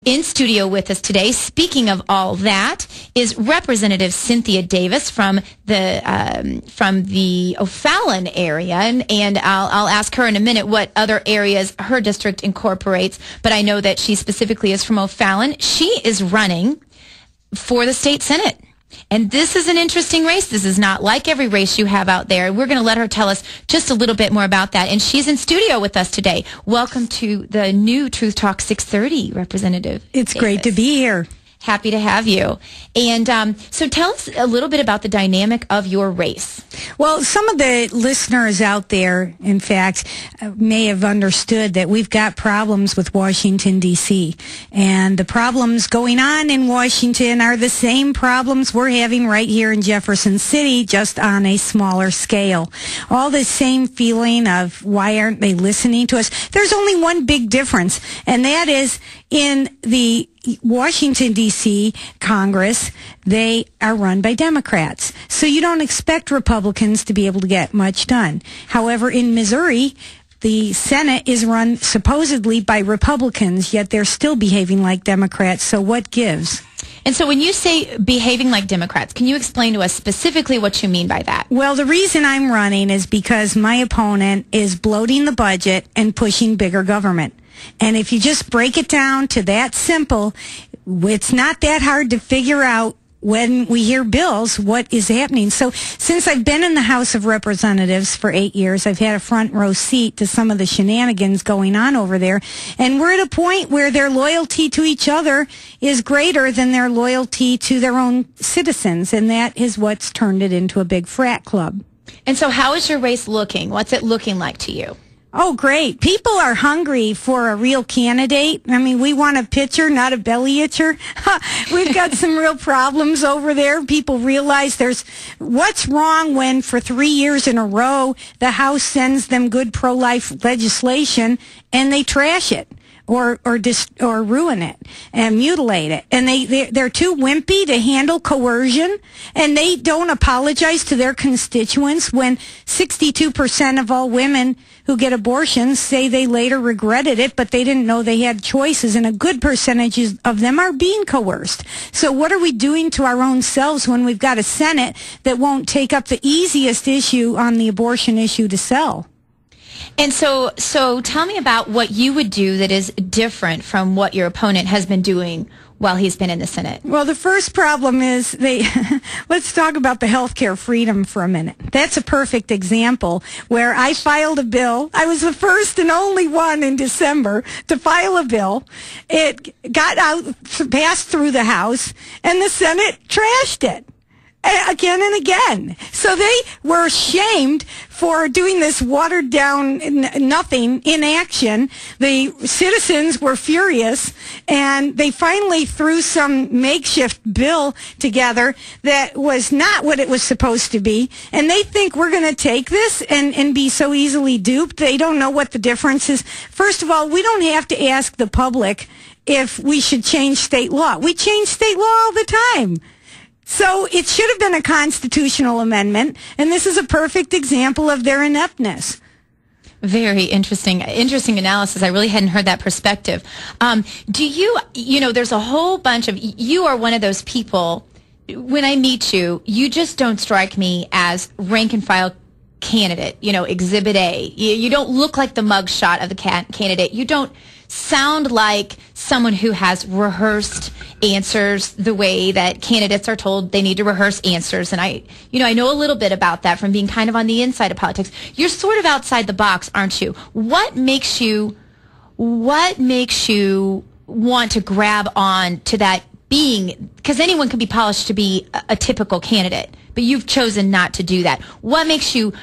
In studio with us today, speaking of all that, is Representative Cynthia Davis from the O'Fallon area, and I'll ask her in a minute what other areas her district incorporates, but I know that she specifically is from O'Fallon. She is running for the state Senate. And this is an interesting race. This is not like every race you have out there. We're going to let her tell us just a little bit more about that. And she's in studio with us today. Welcome to the new Truth Talk 630, Representative It's Davis. Great to be here. Happy to have you. And so tell us a little bit about the dynamic of your race. Well, some of the listeners out there, in fact, may have understood that we've got problems with Washington, D.C. And the problems going on in Washington are the same problems we're having right here in Jefferson City, just on a smaller scale. All the same feeling of why aren't they listening to us? There's only one big difference, and that is in the Washington, D.C. Congress, they are run by Democrats. So you don't expect Republicans to be able to get much done. However, in Missouri, the Senate is run supposedly by Republicans, yet they're still behaving like Democrats. So what gives? And so when you say behaving like Democrats, can you explain to us specifically what you mean by that? Well, the reason I'm running is because my opponent is bloating the budget and pushing bigger government. And if you just break it down to that simple, it's not that hard to figure out when we hear bills what is happening. So since I've been in the House of Representatives for 8 years, I've had a front row seat to some of the shenanigans going on over there. And we're at a point where their loyalty to each other is greater than their loyalty to their own citizens. And that is what's turned it into a big frat club. And so how is your race looking? What's it looking like to you? Oh, great. People are hungry for a real candidate. I mean, we want a pitcher, not a belly itcher. We've got some real problems over there. People realize there's what's wrong when for 3 years in a row, the House sends them good pro-life legislation and they trash it. Or ruin it and mutilate it. And they're too wimpy to handle coercion, and they don't apologize to their constituents when 62% of all women who get abortions say they later regretted it, but they didn't know they had choices, and a good percentage of them are being coerced. So what are we doing to our own selves when we've got a Senate that won't take up the easiest issue on the abortion issue to sell? And so tell me about what you would do that is different from what your opponent has been doing while he's been in the Senate. Well, the first problem is let's talk about the healthcare freedom for a minute. That's a perfect example where I filed a bill. I was the first and only one in December to file a bill. It got passed through the House, and the Senate trashed it. Again and again. So they were shamed for doing this watered down nothing inaction. The citizens were furious, and they finally threw some makeshift bill together that was not what it was supposed to be. And they think we're going to take this and be so easily duped. They don't know what the difference is. First of all, we don't have to ask the public if we should change state law. We change state law all the time. So it should have been a constitutional amendment, and this is a perfect example of their ineptness. Very interesting analysis. I really hadn't heard that perspective. Do you there's a whole bunch of, you are one of those people, when I meet you, you just don't strike me as rank and file candidate, Exhibit A. You don't look like the mugshot of the candidate. You don't sound like someone who has rehearsed answers the way that candidates are told they need to rehearse answers. And I know a little bit about that from being kind of on the inside of politics. You're sort of outside the box, aren't you? What makes you want to grab on to that being, because anyone can be polished to be a typical candidate, but you've chosen not to do that. What makes you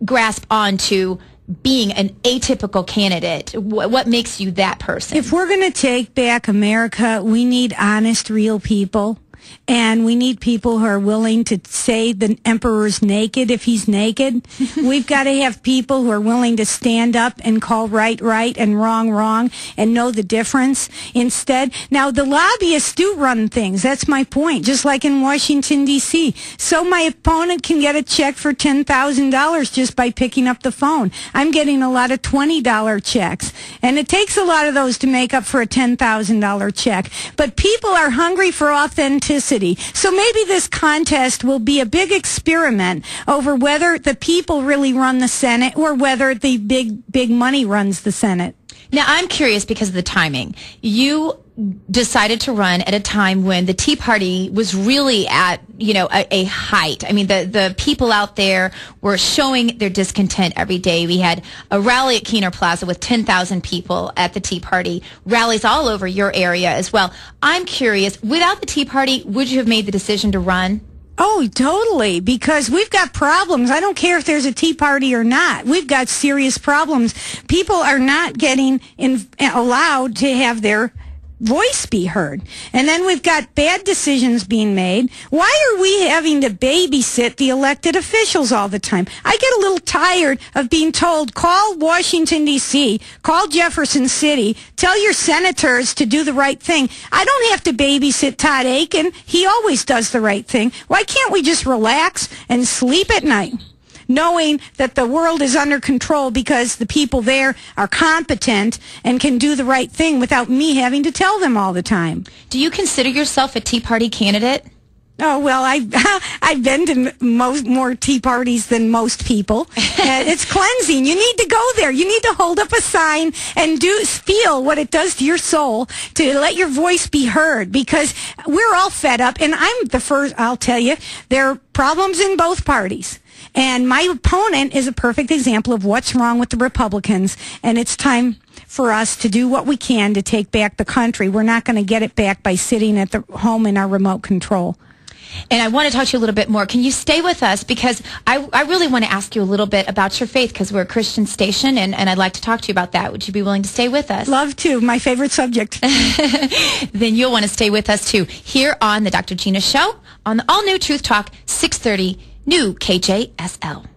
grasp onto being an atypical candidate? What makes you that person? If we're going to take back America, we need honest, real people. And we need people who are willing to say the emperor's naked if he's naked. We've got to have people who are willing to stand up and call right, right, and wrong, wrong, and know the difference instead. Now, the lobbyists do run things. That's my point, just like in Washington, D.C. So my opponent can get a check for $10,000 just by picking up the phone. I'm getting a lot of $20 checks. And it takes a lot of those to make up for a $10,000 check. But people are hungry for authenticity. So maybe this contest will be a big experiment over whether the people really run the Senate or whether the big money runs the Senate. Now, I'm curious because of the timing. You decided to run at a time when the Tea Party was really at, a height. I mean, the people out there were showing their discontent every day. We had a rally at Keener Plaza with 10,000 people at the Tea Party, rallies all over your area as well. I'm curious, without the Tea Party, would you have made the decision to run? Oh, totally, because we've got problems. I don't care if there's a Tea Party or not. We've got serious problems. People are not getting allowed to have their voice be heard. And then we've got bad decisions being made. Why are we having to babysit the elected officials all the time? I get a little tired of being told, call Washington, D.C., call Jefferson City, tell your senators to do the right thing. I don't have to babysit Todd Aiken. He always does the right thing. Why can't we just relax and sleep at night, knowing that the world is under control because the people there are competent and can do the right thing without me having to tell them all the time? Do you consider yourself a Tea Party candidate? Oh, well, I've been to more Tea Parties than most people. It's cleansing. You need to go there. You need to hold up a sign and feel what it does to your soul to let your voice be heard, because we're all fed up. And I'm the first, I'll tell you, there are problems in both parties. And my opponent is a perfect example of what's wrong with the Republicans. And it's time for us to do what we can to take back the country. We're not going to get it back by sitting at the home in our remote control. And I want to talk to you a little bit more. Can you stay with us? Because I really want to ask you a little bit about your faith, because we're a Christian station, and I'd like to talk to you about that. Would you be willing to stay with us? Love to. My favorite subject. Then you'll want to stay with us, too, here on the Dr. Gina Show on the all-new Truth Talk, 630 New KJSL.